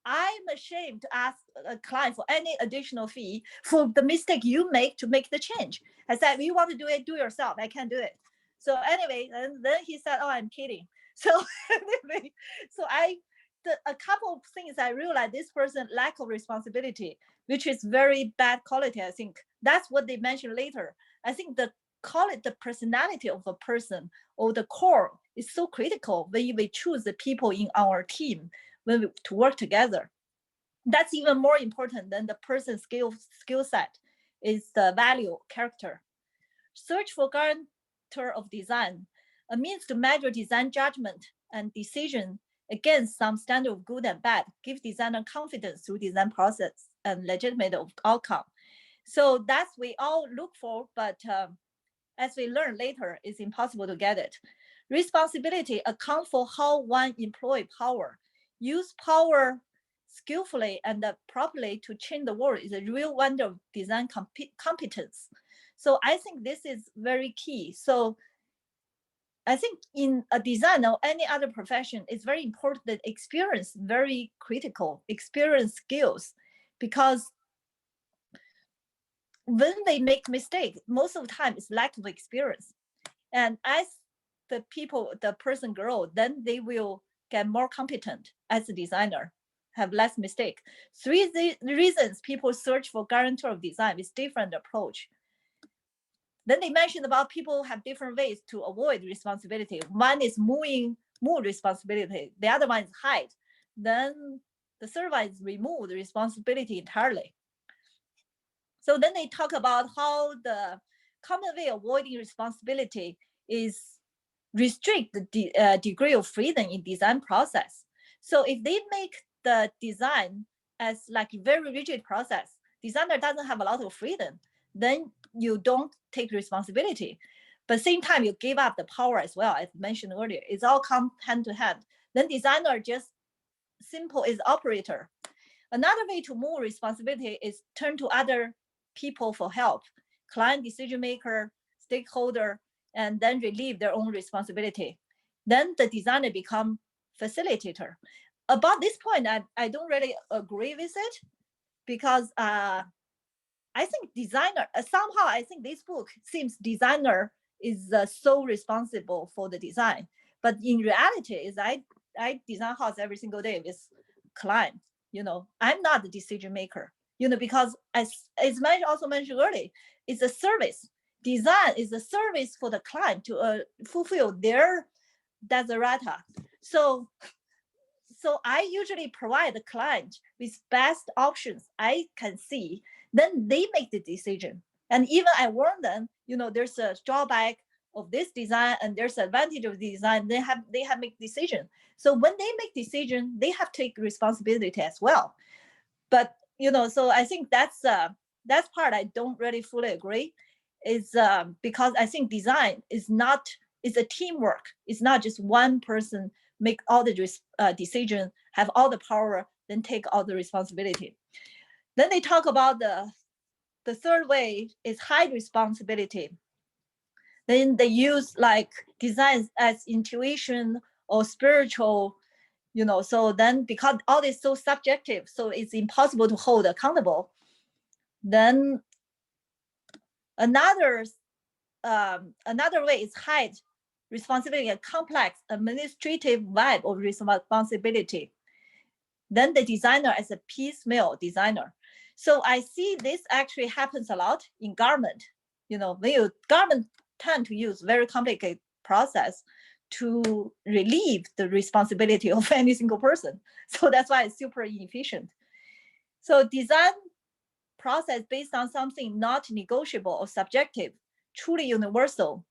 [SPEAKER 11] I'm ashamed to ask a client for any additional fee for the mistake you make to make the change. I said, if you want to do it, do yourself. I can't do it. So anyway, and then he said, oh, I'm kidding. So anyway, a couple of things I realized, this person lack of responsibility, which is very bad quality. I think that's what they mentioned later. I think call it the personality of a person or the core is so critical when we choose the people in our team to work together. That's even more important than the person's skill set, is the value character. Search for guarantor of design, a means to measure design judgment and decision against some standard of good and bad, give designer confidence through design process and legitimate outcome. So that's we all look for, but as we learn later, it's impossible to get it. Responsibility account for how one employ power. Use power skillfully and properly to change the world is a real wonder of design competence. So I think this is very key. So I think in a design or any other profession, it's very important that experience, very critical, experience skills, because when they make mistakes, most of the time it's lack of experience. And as the person grow, then they will get more competent as a designer, have less mistake. 3 reasons people search for guarantor of design is different approach. Then they mentioned about people have different ways to avoid responsibility. One is move responsibility. The other one is hide. Then the third one is remove the responsibility entirely. So then they talk about how the common way of avoiding responsibility is restrict the degree of freedom in design process. So if they make the design as like very rigid process, designer doesn't have a lot of freedom, then you don't take responsibility. But same time, you give up the power as well, as mentioned earlier. It's all come hand to hand. Then designer just simple is operator. Another way to move responsibility is turn to other people for help, client, decision maker, stakeholder, and then relieve their own responsibility. Then the designer become facilitator. About this point, I don't really agree with it, because I think designer, somehow I think this book seems designer is so responsible for the design. But in reality, is I design house every single day with clients. I'm not the decision maker, because as also mentioned earlier, it's a service. design is a service for the client to fulfill their desiderata. So I usually provide the client with best options I can see. Then they make the decision. And even I warn them, there's a drawback of this design and there's advantage of the design. They have make decision. So when they make decision, they have to take responsibility as well. But so I think that's part I don't really fully agree. Is because I think design is a teamwork. It's not just one person make all the decision, have all the power, then take all the responsibility. Then they talk about the third way is hide responsibility. Then they use like design as intuition or spiritual, so then because all this is so subjective, so it's impossible to hold accountable. Then another way is hide responsibility, a complex administrative vibe of responsibility. Then the designer as a piecemeal designer. So I see this actually happens a lot in garment. When garment tend to use very complicated process to relieve the responsibility of any single person. So that's why it's super inefficient. So design process based on something not negotiable or subjective, truly universal,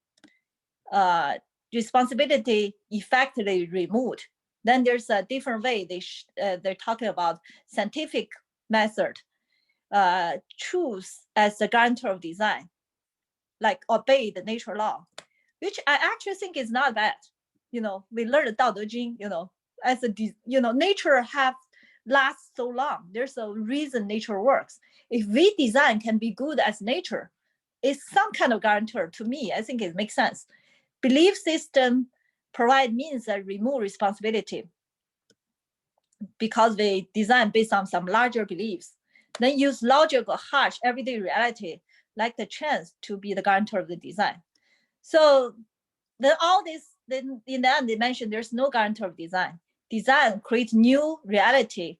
[SPEAKER 11] responsibility effectively removed. Then there's a different way they're talking about scientific method, truth as the guarantor of design, like obey the nature law, which I actually think is not bad. We learned the Dao De Jing, as nature lasts so long. There's a reason nature works. If we design can be good as nature, it's some kind of guarantor to me. I think it makes sense. Belief system provide means that remove responsibility because they design based on some larger beliefs. Then use logic or harsh everyday reality like the chance to be the guarantor of the design. So then all this, then in the end they mentioned there's no guarantor of design. Design creates new reality.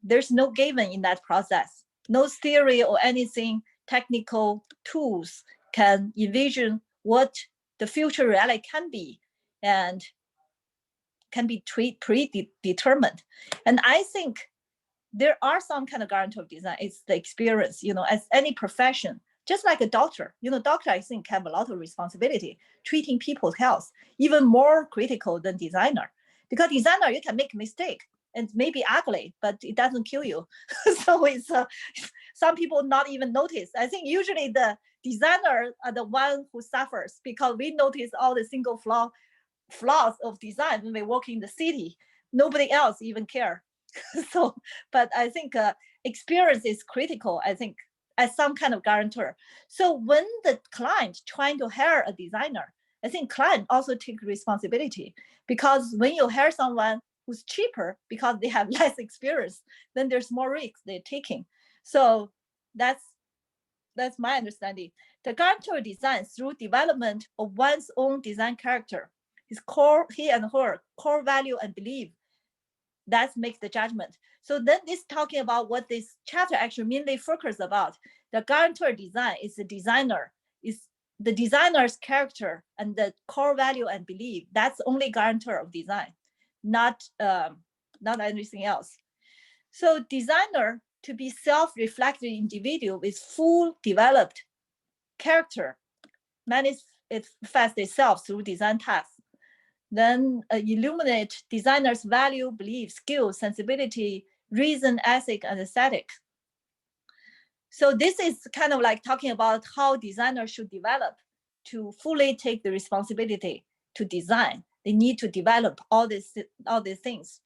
[SPEAKER 11] There's no given in that process. No theory or anything technical tools can envision what the future reality can be and can be predetermined. And I think there are some kind of guarantor of design. It's the experience, as any profession, just like a doctor. Doctor, I think, have a lot of responsibility treating people's health, even more critical than designer. Because designer, you can make a mistake and maybe ugly, but it doesn't kill you. So it's some people not even notice. I think usually the designer are the one who suffers because we notice all the single flaws of design when we walk in the city. Nobody else even care. So, but I think experience is critical, I think, as some kind of guarantor. So when the client trying to hire a designer, I think client also take responsibility because when you hire someone who's cheaper because they have less experience, then there's more risks they're taking. So that's my understanding. The guarantor design through development of one's own design character, he and her core value and belief. That makes the judgment. So then this talking about what this chapter actually mainly focuses about. The guarantor design is the designer's character and the core value and belief. That's only guarantor of design, not anything else. So designer to be self-reflective individual with full developed character manifests itself through design tasks. Then illuminate designers' value, belief, skill, sensibility, reason, ethic, and aesthetic. So this is kind of like talking about how designers should develop to fully take the responsibility to design. They need to develop all these things.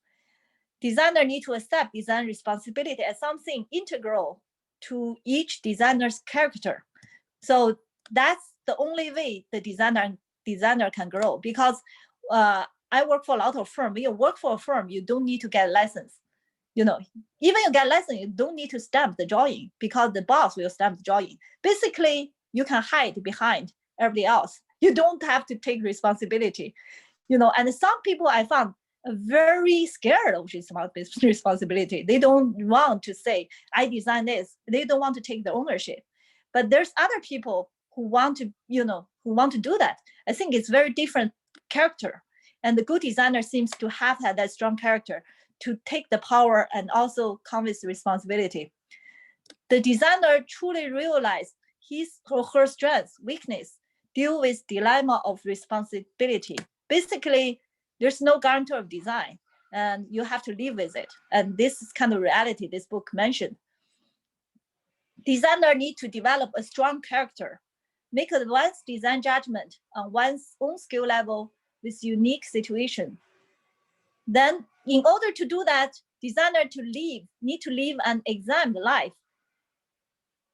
[SPEAKER 11] Designer need to accept design responsibility as something integral to each designer's character. So that's the only way the designer can grow, because I work for a lot of firms. When you work for a firm, you don't need to get a license. Even you get a license, you don't need to stamp the drawing because the boss will stamp the drawing. Basically, you can hide behind everybody else. You don't have to take responsibility. And some people I found are very scared of responsibility. They don't want to say, I designed this. They don't want to take the ownership. But there's other people who want to, who want to do that. I think it's very different character. And the good designer seems to have had that strong character to take the power and also come with responsibility. The designer truly realized his or her strengths, weakness, deal with dilemma of responsibility. Basically, there's no guarantor of design, and you have to live with it. And this is kind of reality this book mentioned. Designer need to develop a strong character, make advanced design judgment on one's own skill level with unique situation. Then, in order to do that, designer need to live and examine life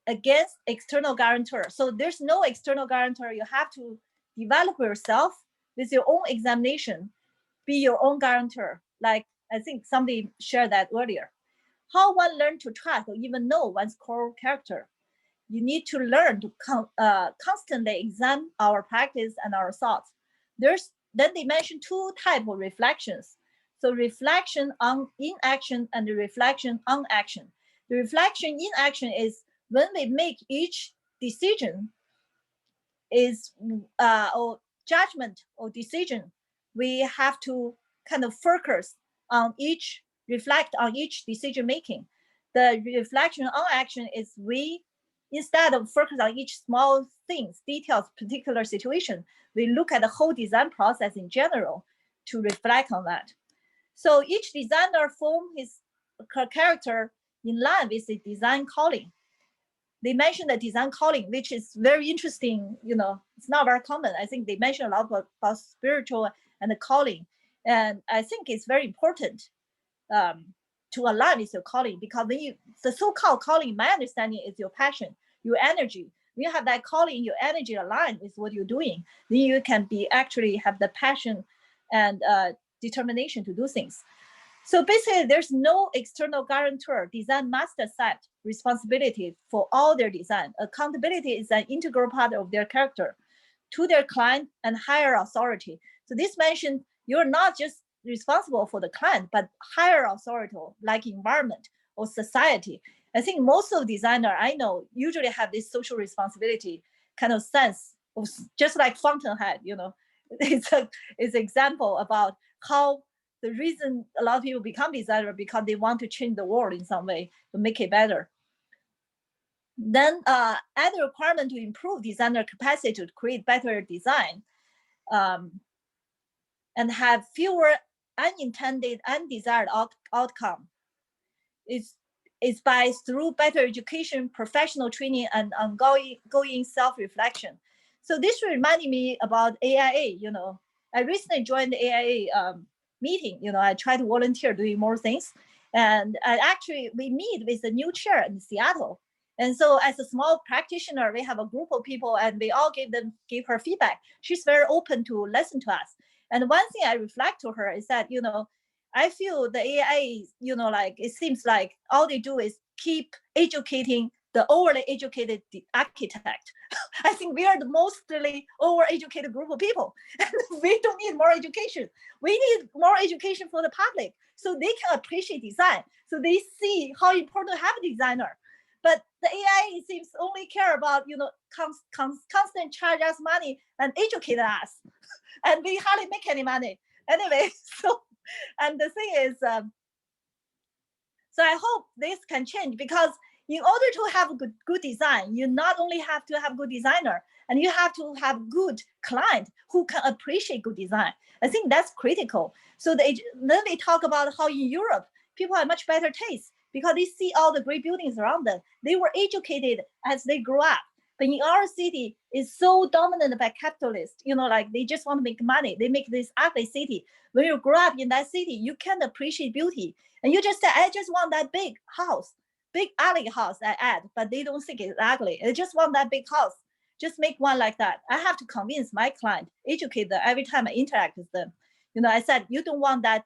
[SPEAKER 11] against external guarantor. So there's no external guarantor. You have to develop yourself with your own examination, be your own guarantor. Like I think somebody shared that earlier. How one learn to trust or even know one's core character. You need to learn to constantly examine our practice and our thoughts. Then they mentioned two types of reflections. So reflection on inaction and the reflection on action. The reflection in action is when we make each decision is or judgment or decision, we have to kind of focus on reflect on each decision making. The reflection on action is we, instead of focus on each small things, details, particular situation, we look at the whole design process in general to reflect on that. So each designer form his character in line with the design calling. They mentioned the design calling, which is very interesting. It's not very common. I think they mentioned a lot about spiritual and the calling. And I think it's very important to align with your calling, because when the so-called calling, my understanding, is your passion, your energy. When you have that calling, your energy aligned with what you're doing, then you can actually have the passion and determination to do things. So basically, there's no external guarantor. Design must accept responsibility for all their design. Accountability is an integral part of their character to their client and higher authority. So this mentioned you're not just responsible for the client, but higher authority like environment or society. I think most of designers I know usually have this social responsibility kind of sense of, just like Fountainhead, it's an example about how the reason a lot of people become designers because they want to change the world in some way to make it better. Then add a requirement to improve designer capacity to create better design and have fewer unintended, undesired outcome. It's by through better education, professional training, and ongoing self-reflection. So this reminded me about AIA. I recently joined the AIA meeting. I try to volunteer doing more things, and we meet with the new chair in Seattle. And so as a small practitioner, we have a group of people and we all give her feedback. She's very open to listen to us. And one thing I reflect to her is that, I feel the AI, it seems like all they do is keep educating the overly educated architect. I think we are the mostly overeducated group of people. And we don't need more education. We need more education for the public so they can appreciate design. So they see how important to have a designer. But the AI seems only care about, constant charge us money and educate us. And we hardly make any money. Anyway, and the thing is, so I hope this can change, because in order to have good design, you not only have to have good designer, and you have to have good client who can appreciate good design. I think that's critical. So then they talk about how in Europe, people have much better taste because they see all the great buildings around them. They were educated as they grew up. But in our city, it's so dominant by capitalists, they just want to make money. They make this ugly city. When you grow up in that city, you can't appreciate beauty. And you just say, I just want that big house, big ugly house I add, but they don't think it's ugly. They just want that big house. Just make one like that. I have to convince my client, educate them every time I interact with them. I said, you don't want that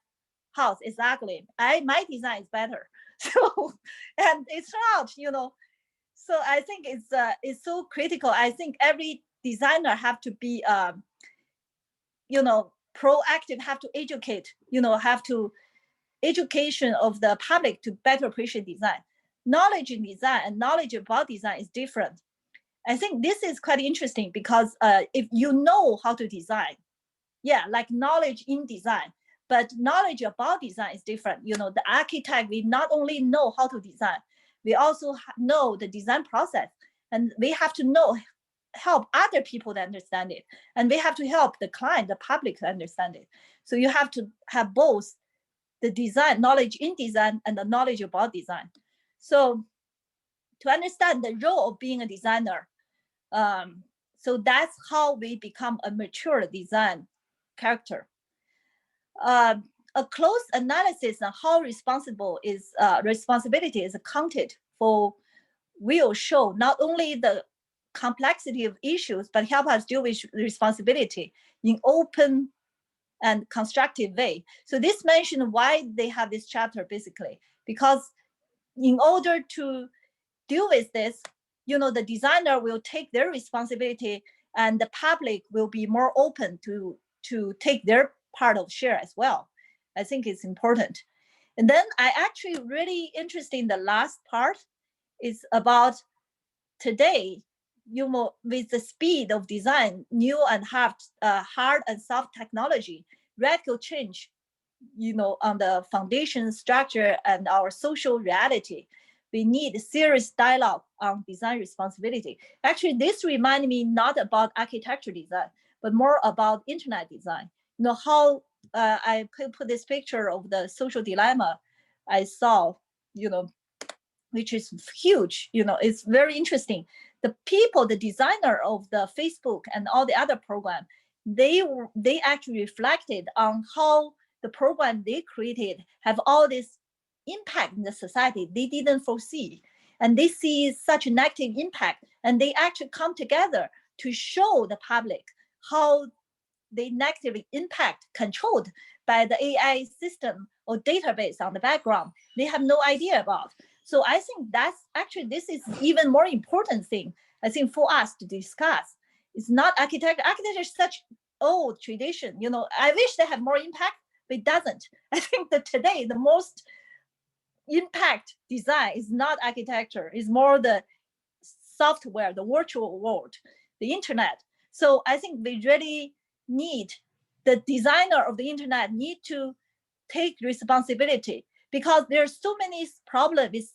[SPEAKER 11] house, it's ugly. My design is better. So, and it's not, so I think it's so critical. I think every designer have to be, proactive, have to educate, have to education of the public to better appreciate design. Knowledge in design and knowledge about design is different. I think this is quite interesting because if you know how to design, yeah, like knowledge in design, but knowledge about design is different. You know, the architect, we not only know how to design, we also know the design process, and we have to know, help other people to understand it. And we have to help the client, the public to understand it. So you have to have both the design, knowledge in design and the knowledge about design. So to understand the role of being a designer, so that's how we become a mature design character. A close analysis on how responsibility is accounted for will show not only the complexity of issues, but help us deal with responsibility in open and constructive way. So this mentioned why they have this chapter, basically, because in order to deal with this, you know, the designer will take their responsibility, and the public will be more open to take their part of share as well. I think it's important. And then I actually really interested in the last part is about today, you know, with the speed of design, new and hard and soft technology, radical change, you know, on the foundation structure and our social reality, we need serious dialogue on design responsibility. Actually, this reminded me not about architecture design, but more about internet design. You know, how I put this picture of the social dilemma I saw, you know, which is huge. You know, it's very interesting. The people, the designer of the Facebook and all the other program, they actually reflected on how the program they created have all this impact in the society they didn't foresee. And they see such a negative impact, and they actually come together to show the public how they negatively impact controlled by the AI system or database on the background they have no idea about. So I think that's actually, this is even more important thing, I think, for us to discuss. It's not architecture. Architecture is such old tradition. You know, I wish they have more impact, but it doesn't. I think that today the most impact design is not architecture, it's more the software, the virtual world, the internet. So I think we really need, the designer of the internet need to take responsibility, because there's so many problems with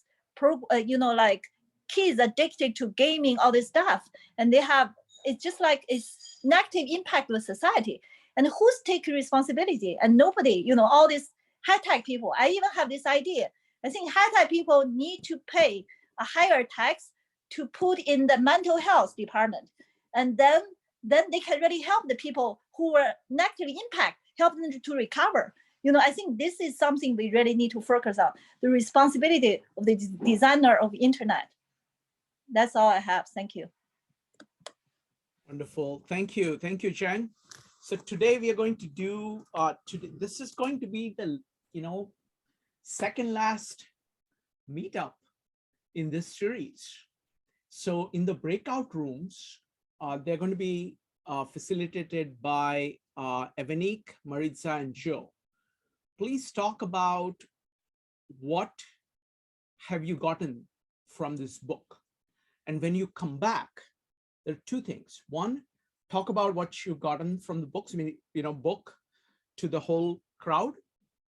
[SPEAKER 11] you know, like kids addicted to gaming, all this stuff, and they have, it's just like it's negative impact on society. And who's taking responsibility? And nobody, you know, all these high-tech people. I even have this idea. I think high-tech people need to pay a higher tax to put in the mental health department, and then they can really help the people who were negatively impacted, help them to recover. You know, I think this is something we really need to focus on, the responsibility of the designer of the internet. That's all I have. Thank you.
[SPEAKER 1] Wonderful. Thank you. Thank you, Jen. So today we are going to do, this is going to be the, you know, second last meetup in this series. So in the breakout rooms, they're going to be facilitated by Evanique, Maritza, and Joe. Please talk about what have you gotten from this book. And when you come back, there are two things. One, talk about what you've gotten from the books, I mean, you know, book to the whole crowd,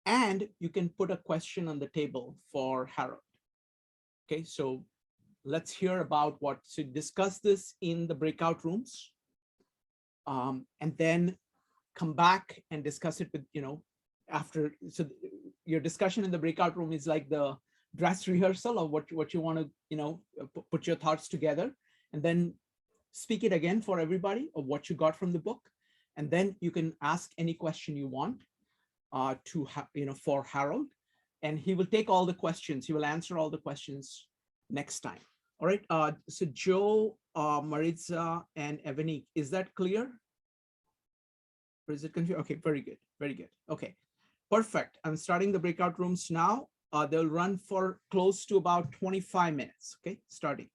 [SPEAKER 1] and you can put a question on the table for Harold. Okay, so let's hear about what, so discuss this in the breakout rooms, and then come back and discuss it with, you know, after. So your discussion in the breakout room is like the dress rehearsal of what you want to, you know, put your thoughts together, and then speak it again for everybody of what you got from the book. And then you can ask any question you want to, you know, for Harold, and he will take all the questions. He will answer all the questions next time. All right. So Joe, Maritza, and Evanique, is that clear? Or is it confused? Okay, very good. Very good. Okay, perfect. I'm starting the breakout rooms now. They'll run for close to about 25 minutes. Okay, starting.